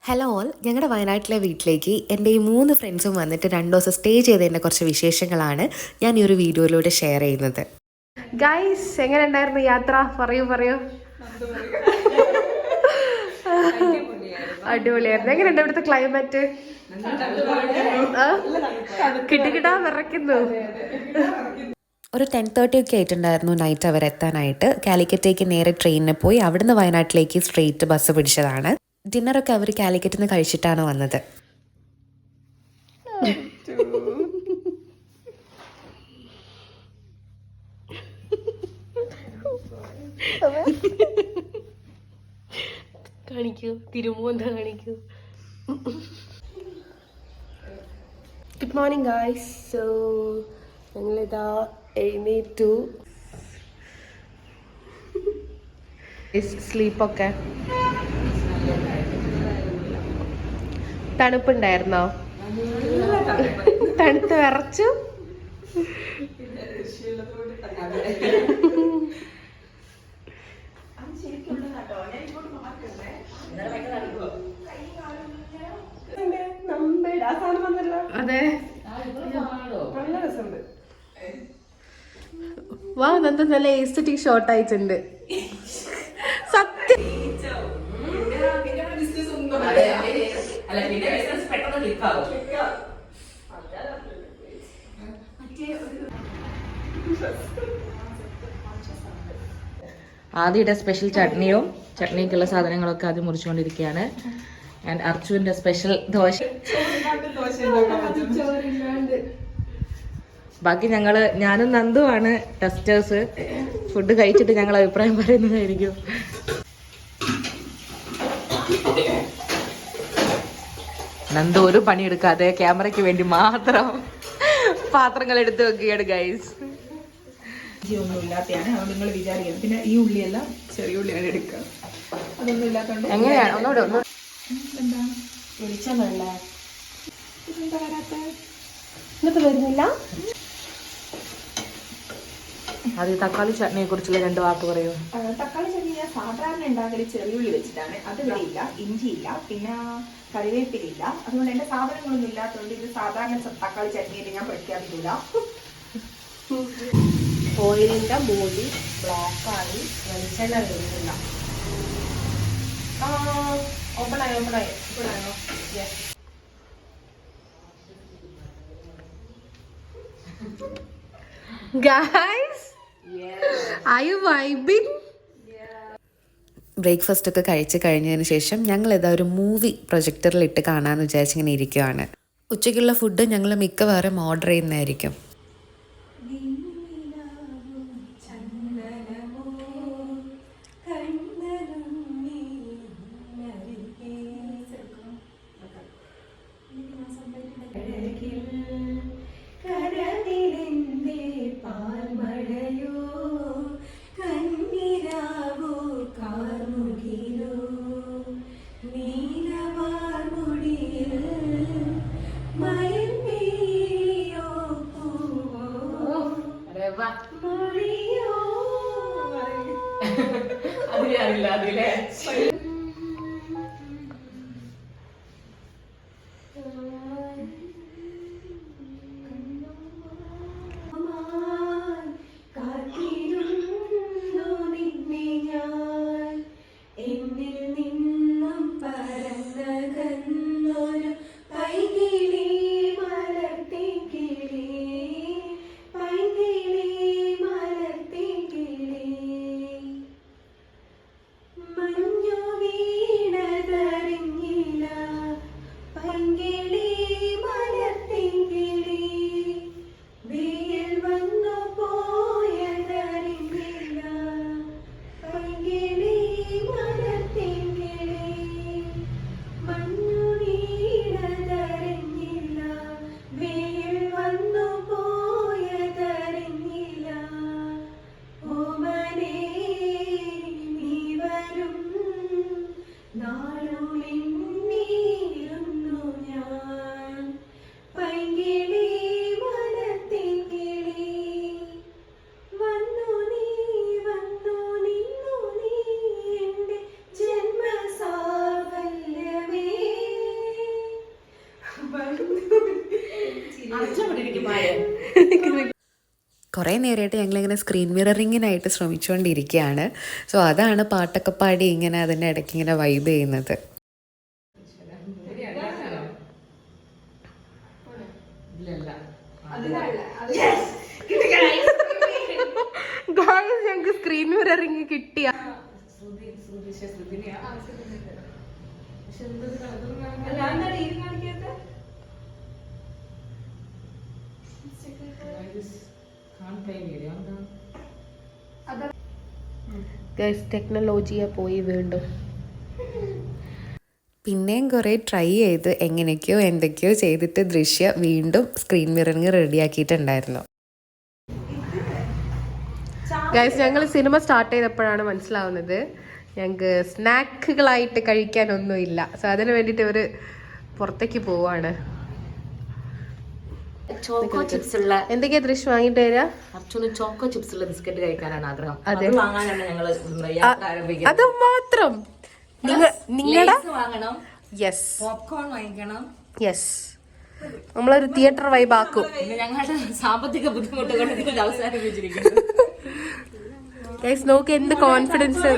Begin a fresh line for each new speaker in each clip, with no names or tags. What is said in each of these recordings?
Hello all, ഞങ്ങളുടെ വയനാട്ടിലെ വീട്ടിലേക്ക് എൻ്റെ ഈ 3 ഫ്രണ്ട്സും വന്നിട്ട് 2 ദിവസം സ്റ്റേ ചെയ്തതിൻ്റെ കുറച്ച് വിശേഷങ്ങളാണ് ഞാൻ ഈ ഒരു വീഡിയോയിലൂടെ ഷെയർ ചെയ്യുന്നത്.
ഗൈസ്, എങ്ങനെ ഉണ്ടായിരുന്നു യാത്ര? പറയൂ. അടിപൊളിയായിരുന്നു. എങ്ങനെയുണ്ട് ഇവിടുത്തെ ക്ലൈമറ്റ്? കിട്ടിക്കിട്ടാ വിറയ്ക്കുന്നു.
ഒരു 10:30 ഒക്കെ ആയിട്ടുണ്ടായിരുന്നു നൈറ്റ് അവർ എത്താനായിട്ട്. കാലിക്കറ്റേക്ക് നേരെ ട്രെയിനിന് പോയി അവിടുന്ന് വയനാട്ടിലേക്ക് സ്ട്രെയിറ്റ് ബസ് പിടിച്ചതാണ്. ഡിന്നറൊക്കെ അവർ കാലിക്കറ്റിൽ നിന്ന് കഴിച്ചിട്ടാണ് വന്നത്.
കാണിക്കൂ, തിരുമൂന്ത കാണിക്കൂ. Good morning guys. സോ ഞങ്ങളിതാ എഴുന്നേറ്റു. സ്ലീപ്പൊക്കെ തണുപ്പുണ്ടായിരുന്നോ? തണുത്ത് വിറച്ചു. അതെ, നല്ല രസമുണ്ട്. വാ, നന്ദ നല്ല എസ്തെറ്റിക് ഷോട്ട് ആയിട്ടുണ്ട്. സത്യം.
ആദ്യയുടെ സ്പെഷ്യൽ ചട്നിക്കുള്ള സാധനങ്ങളൊക്കെ ആദ്യം മുറിച്ചുകൊണ്ടിരിക്കുകയാണ്. ആൻഡ് അർച്ചുവിന്റെ സ്പെഷ്യൽ ദോശ. ബാക്കി ഞാനും നന്ദുവാണ് ടെസ്റ്റേഴ്സ്. ഫുഡ് കഴിച്ചിട്ട് ഞങ്ങൾ അഭിപ്രായം പറയുന്നതായിരിക്കും. നന്ദു ഒരു പണിയെടുക്കാതെ ക്യാമറയ്ക്ക് വേണ്ടി മാത്രം പാത്രങ്ങൾ എടുത്ത് വെക്കുകയാണ് ഗൈസ്. ഒന്നും ഇല്ലാത്തതാണ്, അതുകൊണ്ട് നിങ്ങൾ വിചാരിക്കുന്നത്. പിന്നെ ഈ ഉള്ളിയെല്ലാം ചെറിയ ഉള്ളിയാണ് എടുക്കുക. അതൊന്നും ഇല്ലാത്തതുകൊണ്ട്
എങ്ങനെയാണ്? ഒന്നുകൂടെ
എന്താ വിളിച്ചല്ല
ഇതെന്താ വരാത്ത? ഇന്നത്തെ വരുന്നില്ല.
അത് തക്കാളി ചട്നിയെ കുറിച്ചുള്ള 2 വാക്ക് പറയൂ.
തക്കാളി ചട്നി ഞാൻ സാധാരണ ഉണ്ടാക്കല് ചെറിയുള്ളി വെച്ചിട്ടാണ്. അത് ഇവിടെ ഇല്ല, ഇഞ്ചിയില്ല, പിന്നെ കറിവേപ്പിലില്ല. അതുകൊണ്ട് എന്റെ സാധനങ്ങളൊന്നും ഇല്ലാത്തതുകൊണ്ട് ഇത് സാധാരണ തക്കാളി ചട്നിയായിട്ട് ഞാൻ പഠിക്കാറില്ല.
ഓയിലിന്റെ മൂടി ബ്ലോക്കായി, വെളിച്ചെണ്ണ വരുന്നില്ല. ഓപ്പണായോ? Guys, are you vibing?
Breakfast ഒക്കെ കഴിച്ച് കഴിഞ്ഞതിന് ശേഷം ഞങ്ങൾ ഇതാ ഒരു മൂവി പ്രൊജക്ടറിലിട്ട് കാണാമെന്ന് വിചാരിച്ചിങ്ങനെ ഇരിക്കുകയാണ്. ഉച്ചയ്ക്കുള്ള ഫുഡ് ഞങ്ങൾ മിക്കവാറും ഓർഡർ ചെയ്യുന്നതായിരിക്കും. കുറേ നേരമായിട്ട് ഞങ്ങളിങ്ങനെ സ്ക്രീൻ മിററിങ്ങിനായിട്ട് ശ്രമിച്ചുകൊണ്ടിരിക്കുകയാണ്. സോ അതാണ് പാട്ടൊക്കെ പാടി ഇങ്ങനെ അതിൻ്റെ ഇടയ്ക്ക് ഇങ്ങനെ വൈബ് ചെയ്യുന്നത്.
ഞങ്ങക്ക് സ്ക്രീൻ മിററിങ് കിട്ടിയ ടെക്നോളജിയെ പോയി വീണ്ടും
പിന്നെയും കുറേ ട്രൈ ചെയ്ത് എങ്ങനെയൊക്കെയോ എന്തൊക്കെയോ ചെയ്തിട്ട് ദൃശ്യ വീണ്ടും സ്ക്രീൻ മിററിങ് റെഡിയാക്കിയിട്ടുണ്ടായിരുന്നു.
ഗൈസ് ഞങ്ങൾ സിനിമ സ്റ്റാർട്ട് ചെയ്തപ്പോഴാണ് മനസ്സിലാവുന്നത് ഞങ്ങൾക്ക് സ്നാക്കുകളായിട്ട് കഴിക്കാനൊന്നുമില്ല. സോ അതിന് വേണ്ടിയിട്ട് ഇവർ പുറത്തേക്ക് പോവാണ്.
ചോക്കോ ചിപ്സ് ഉള്ള
എന്തൊക്കെയാ ദൃശ്യം വാങ്ങിട്ട് തരാ?
അർച്ചൂന് ചോക്കോ ചിപ്സ് ഉള്ള ബിസ്ക്കറ്റ് കഴിക്കാനാണ് ആഗ്രഹം.
അതെ.
അത് വാങ്ങാനാണ് ഞങ്ങള് യാത്ര ആരംഭിക്കുന്നത്.
അത് മാത്രം നിങ്ങളുടെ
വാങ്ങണം,
യെസ്
പോപ്കോൺ വാങ്ങിക്കണം.
യെസ് നമ്മളൊരു തിയേറ്റർ വൈബ് ആക്കും.
പിന്നെ ഞങ്ങളുടെ സാമ്പത്തിക ബുദ്ധിമുട്ടുകൾ ഇതിൽ അവസാനിപ്പിച്ചിരിക്കുന്നു.
ഗൈസ് നോക്ക് എന്ത് കോൺഫിഡൻസ്.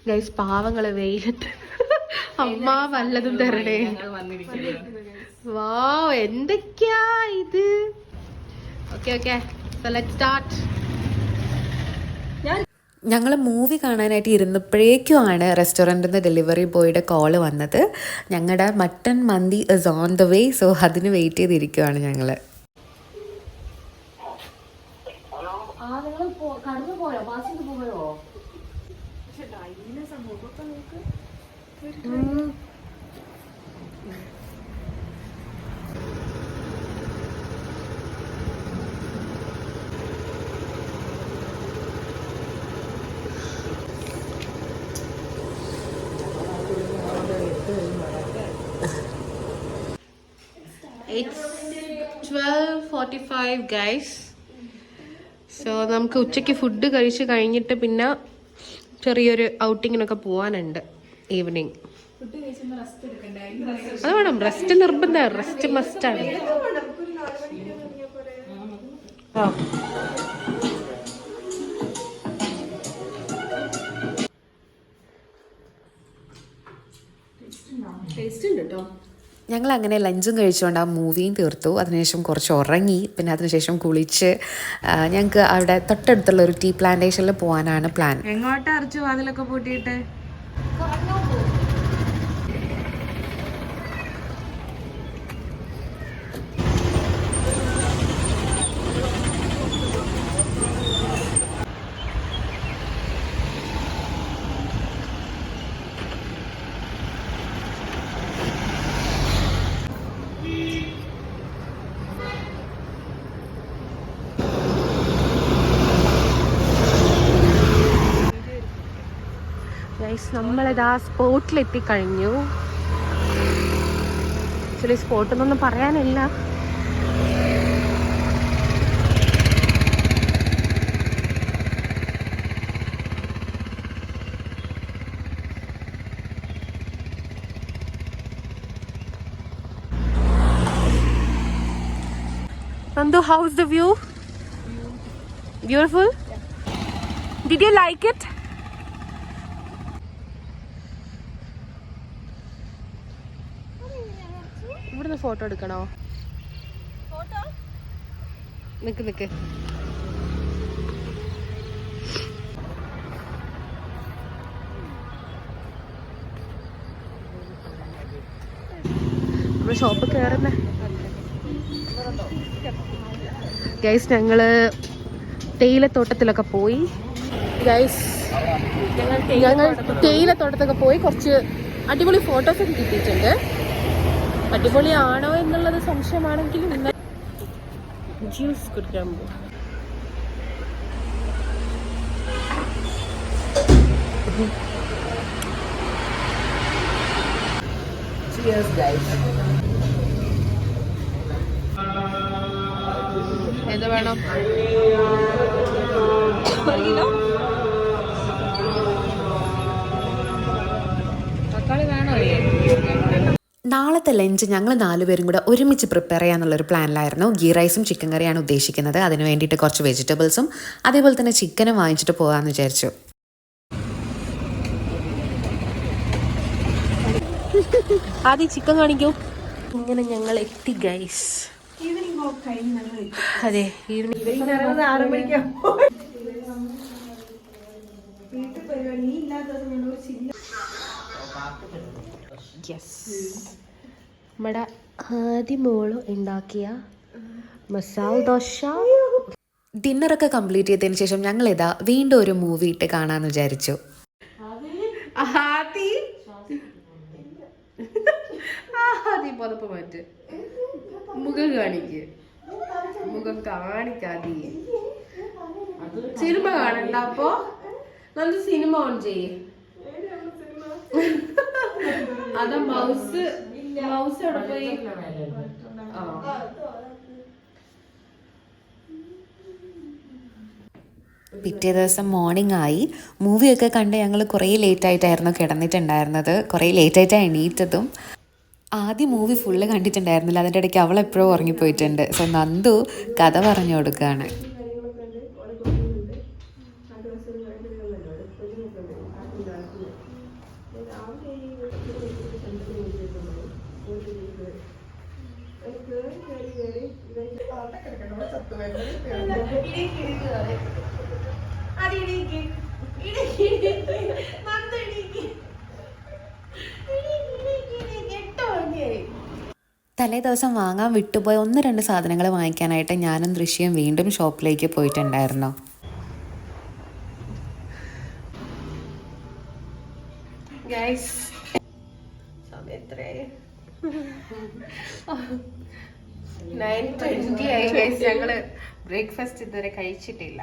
ഗൈസ് പാവങ്ങള് വെയിലത്ത് അമ്മ വല്ലതും തരണേ.
ഞങ്ങൾ വന്നിരിക്കുകയാണ്.
വാവ് എന്തൊക്കെയാ ഇത്. Okay okay so let's start.
ഞങ്ങൾ മൂവി കാണാനായിട്ട് ഇരുന്നപ്പോഴേക്കുമാണ് റെസ്റ്റോറൻറ്റിൽ നിന്ന് ഡെലിവറി ബോയുടെ കോള് വന്നത്. ഞങ്ങളുടെ mutton mandi is on the way. So അതിന് വെയിറ്റ് ചെയ്തിരിക്കുകയാണ് ഞങ്ങൾ.
It's 12:45 guys. സോ നമുക്ക് ഉച്ചയ്ക്ക് ഫുഡ് കഴിച്ച് കഴിഞ്ഞിട്ട് പിന്നെ ചെറിയൊരു ഔട്ടിങ്ങിനൊക്കെ പോവാനുണ്ട് ഈവനിങ്. അത് വേണം, റെസ്റ്റ് നിർബന്ധമാണ്, റെസ്റ്റ് മസ്റ്റാണ്. ടേസ്റ്റ് ഉണ്ട് കേട്ടോ.
ഞങ്ങൾ അങ്ങനെ ലഞ്ചും കഴിച്ചുകൊണ്ട് ആ മൂവിയും തീർത്തു. അതിനുശേഷം കുറച്ച് ഉറങ്ങി. പിന്നെ അതിനുശേഷം കുളിച്ച് ഞങ്ങൾക്ക് അവിടെ തൊട്ടടുത്തുള്ള ഒരു ടീ പ്ലാന്റേഷനിൽ പോകാനാണ് പ്ലാൻ.
എങ്ങോട്ടാ അരച്ചു വാതിലൊക്കെ പൂട്ടിയിട്ട്?
നമ്മളിതാ സ്പോട്ടിലെത്തിക്കഴിഞ്ഞു. ആക്ച്വലി സ്പോട്ടെന്നൊന്നും പറയാനില്ല. Nandu, how's the view? Beautiful? Did you like it? ഇവിടുന്ന് ഫോട്ടോ എടുക്കണോ? നിക്ക് നിക്ക്. നമ്മള് ഷോപ്പ് കയറുന്നേ. ഗൈസ് ഞങ്ങള് തേയിലത്തോട്ടത്തിലൊക്കെ പോയി. ഗൈസ് ഞങ്ങൾ തേയിലത്തോട്ടത്തൊക്കെ പോയി കുറച്ച് അടിപൊളി ഫോട്ടോസൊക്കെ കിട്ടിയിട്ടുണ്ട്. അടിപൊളിയാണോ എന്നുള്ളത് സംശയമാണെങ്കിലും ജ്യൂസ് കുടിക്കാൻ പോകും. ഏത് വേണം? തക്കാളി വേണോ?
നാളത്തെ ലഞ്ച് ഞങ്ങൾ 4 പേരും കൂടെ ഒരുമിച്ച് പ്രിപ്പയർ ചെയ്യാന്നുള്ളൊരു പ്ലാനിലായിരുന്നു. ഗീ റൈസും ചിക്കൻ കറിയാണ് ഉദ്ദേശിക്കുന്നത്. അതിന് വേണ്ടിയിട്ട് കുറച്ച് വെജിറ്റബിൾസും അതേപോലെ തന്നെ ചിക്കനും വാങ്ങിച്ചിട്ട് പോകാമെന്ന് വിചാരിച്ചു.
ആദ്യം ചിക്കൻ കാണിക്കൂ. ഇങ്ങനെ ഞങ്ങൾ എത്തി ഗൈസ്. അതെ, ഈവനിങ് 6 മണിക്കാ. നമ്മുടെ ആദ്യമോള് ഉണ്ടാക്കിയ മസാല ദോശ.
ഡിന്നറൊക്കെ കംപ്ലീറ്റ് ചെയ്തതിന് ശേഷം ഞങ്ങൾ ഇതാ വീണ്ടും ഒരു മൂവി ഇട്ട് കാണാമെന്ന് വിചാരിച്ചു.
പുറപ്പ് മാറ്റ്, മുഖം കാണിക്ക്, മുഖം കാണിക്കാതെ. സിനിമ കാണണ്ട. അപ്പൊ നമുക്ക് സിനിമ ഓൺ ചെയ്യേ. അതാ മൗസ് എവിടെ പോയി?
പിറ്റേ ദിവസം മോർണിംഗ് ആയി. മൂവിയൊക്കെ കണ്ട് ഞങ്ങൾ കുറേ ലേറ്റായിട്ടായിരുന്നു കിടന്നിട്ടുണ്ടായിരുന്നത്. കുറേ ലേറ്റായിട്ടാണ് എണീറ്റതും. ആദ്യം മൂവി ഫുള്ള് കണ്ടിട്ടുണ്ടായിരുന്നില്ല. അതിൻ്റെ ഇടയ്ക്ക് അവളെപ്പോഴും ഉറങ്ങിപ്പോയിട്ടുണ്ട്. സോ നന്ദു കഥ പറഞ്ഞു കൊടുക്കുകയാണ്. തലേ ദിവസം വാങ്ങാൻ വിട്ടുപോയ 1-2 സാധനങ്ങൾ വാങ്ങിക്കാനായിട്ട് ഞാനും ദൃശ്യം വീണ്ടും ഷോപ്പിലേക്ക് പോയിട്ടുണ്ടായിരുന്നു.
ഞങ്ങള് ബ്രേക്ക്ഫാസ്റ്റ് ഇതുവരെ കഴിച്ചിട്ടില്ല.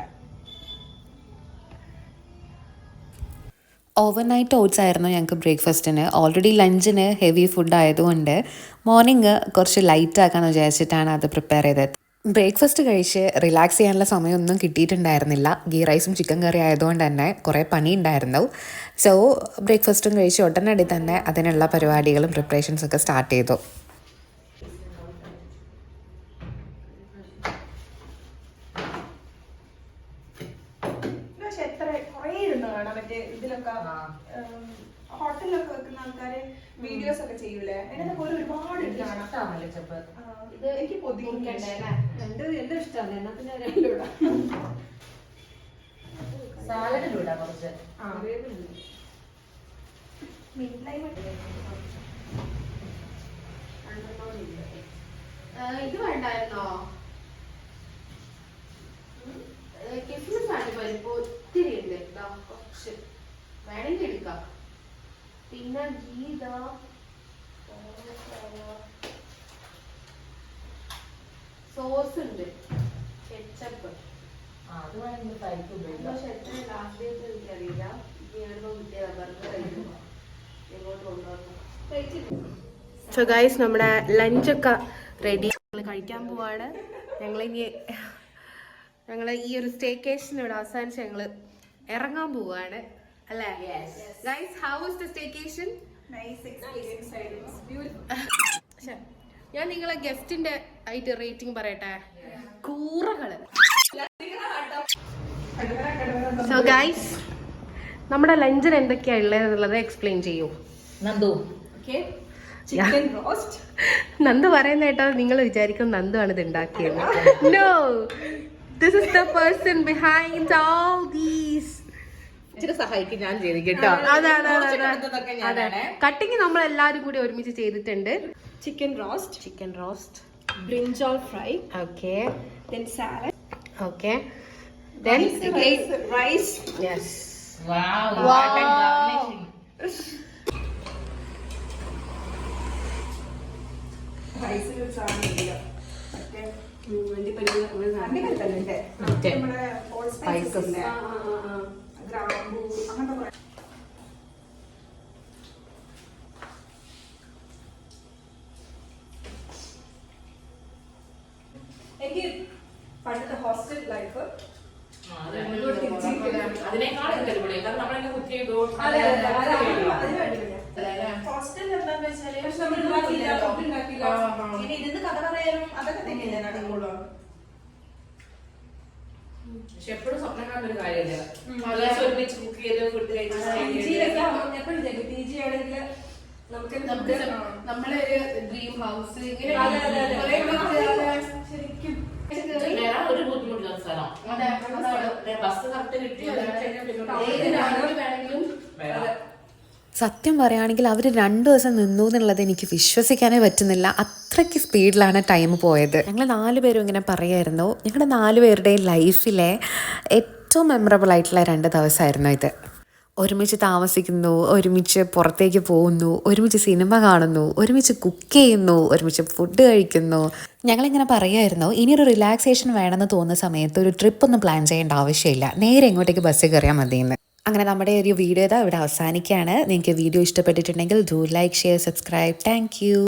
ഓവർനൈറ്റ് ഓട്സ് ആയിരുന്നു ഞങ്ങൾക്ക് ബ്രേക്ക്ഫാസ്റ്റിന്. ഓൾറെഡി ലഞ്ചിന് ഹെവി ഫുഡ് ആയതുകൊണ്ട് മോർണിംഗ് കുറച്ച് ലൈറ്റ് ആക്കാമെന്ന് വിചാരിച്ചിട്ടാണ് അത് പ്രിപ്പയർ ചെയ്തത്. ബ്രേക്ക്ഫാസ്റ്റ് കഴിച്ച് റിലാക്സ് ചെയ്യാനുള്ള സമയമൊന്നും കിട്ടിയിട്ടുണ്ടായിരുന്നില്ല. ഗീ റൈസും ചിക്കൻ കറി ആയതുകൊണ്ട് തന്നെ കുറേ പണി ഉണ്ടായിരുന്നു. സോ ബ്രേക്ക്ഫാസ്റ്റും കഴിച്ച് ഉടനടി തന്നെ അതിനുള്ള പരിപാടികളും പ്രിപ്പറേഷൻസൊക്കെ സ്റ്റാർട്ട് ചെയ്തു.
ഹോട്ടലിലൊക്കെ വെക്കുന്ന ആൾക്കാര് വീഡിയോസ് ഒക്കെ ചെയ്യൂലേ, അതിനൊക്കെ ഒരുപാട് എനിക്ക്
ഇത് വേണ്ടായിരുന്നോ? കിസ്മിസ് ആണ് പരിപ്പ് ഒത്തിരി ഉണ്ട്. കുറച്ച് വേണമെങ്കിൽ എടുക്കാം. പിന്നെ ഗീത സോസ് ഉണ്ട്, കെച്ചപ്പ്. പക്ഷെ എത്ര ലാസ്റ്റ് ഡേറ്റ് എനിക്കറിയില്ല. സോ ഗൈസ്, നമ്മുടെ ലഞ്ചൊക്കെ റെഡി. കഴിക്കാൻ പോവാണ്. ഞങ്ങൾ ഈ ഒരു സ്റ്റേക്കേഷൻ ഇവിടെ അവസാനിച്ച് ഞങ്ങൾ ഇറങ്ങാൻ പോവാണ് അല്ലേ guys? How was the staycation? ഞാൻ നിങ്ങളെ ഗസ്റ്റിന്റെ ആയിട്ട് റേറ്റിംഗ് പറയട്ടെ. കൂറകള്. സോ ഗൈസ്, നമ്മുടെ ലഞ്ചിന് എന്തൊക്കെയാ ഉള്ളത് എക്സ്പ്ലെയിൻ ചെയ്യൂ
നന്ദു.
Chicken roast.
നന്ദു പറയുന്ന കേട്ടോ നിങ്ങൾ വിചാരിക്കും നന്ദു ആണ് ഇത് ഉണ്ടാക്കിയത്. No, this is the person behind all these.
സഹായിക്കും ഞാൻ ചെയ്തു കേട്ടോ.
അതെ, കട്ടിങ് നമ്മൾ എല്ലാരും കൂടി ഒരുമിച്ച് ചെയ്തിട്ടുണ്ട്.
Chicken roast, brinjal fry,
okay,
then salad,
okay, then
rice.
Yes.
Wow, what a garnishing.
rice ൽ സാധനമില്ല. അങ്ങനെ തന്നെ നമ്മുടെ ഹോൾ സ്പൈസസ് ഇല്ലേ, ഗ്രാമ്പൂ അങ്ങനത്തെ. എനിക്ക് പണ്ടത്തെ ഹോസ്റ്റൽ ലൈഫ് ഹോസ്റ്റലിൽ എന്താന്ന് വെച്ചാല് ഇനി ഇരുന്ന് കഥ പറയാനും അതൊക്കെ തന്നെയല്ലേ നടക്കുള്ളൂ.
പക്ഷെ എപ്പോഴും സ്വപ്നം കാണുന്ന ഒരു കാര്യമില്ല. ഒരുമിച്ച് കുക്ക് ചെയ്ത് ഫുഡ് കഴിച്ച്
നമ്മളെ ഡ്രീം ഹൗസ്
ഒരു ബുദ്ധിമുട്ടില്ല സ്ഥലം. ബസ് കറക്റ്റ് കിട്ടിയത്
സത്യം പറയുകയാണെങ്കിൽ അവർ 2 ദിവസം നിന്നു എന്നുള്ളത് എനിക്ക് വിശ്വസിക്കാനേ പറ്റുന്നില്ല. അത്രയ്ക്ക് സ്പീഡിലാണ് ടൈം പോയത്. ഞങ്ങൾ 4 പേരും ഇങ്ങനെ പറയായിരുന്നു, ഞങ്ങളുടെ 4 പേരുടെയും ലൈഫിലെ ഏറ്റവും മെമ്മറബിൾ ആയിട്ടുള്ള 2 ദിവസമായിരുന്നു ഇത്. ഒരുമിച്ച് താമസിക്കുന്നു, ഒരുമിച്ച് പുറത്തേക്ക് പോകുന്നു, ഒരുമിച്ച് സിനിമ കാണുന്നു, ഒരുമിച്ച് കുക്ക് ചെയ്യുന്നു, ഒരുമിച്ച് ഫുഡ് കഴിക്കുന്നു. ഞങ്ങളിങ്ങനെ പറയുമായിരുന്നു, ഇനിയൊരു റിലാക്സേഷൻ വേണമെന്ന് തോന്നുന്ന സമയത്ത് ഒരു ട്രിപ്പൊന്നും പ്ലാൻ ചെയ്യേണ്ട ആവശ്യമില്ല, നേരെ ഇങ്ങോട്ടേക്ക് ബസ്സിൽ കയറിയാൽ മതിയെന്ന്. അങ്ങനെ നമ്മുടെ ഒരു വീഡിയോ ഇവിടെ അവസാനിക്കുകയാണ്. നിങ്ങൾക്ക് വീഡിയോ ഇഷ്ടപ്പെട്ടിട്ടുണ്ടെങ്കിൽ do like, share, subscribe. Thank you.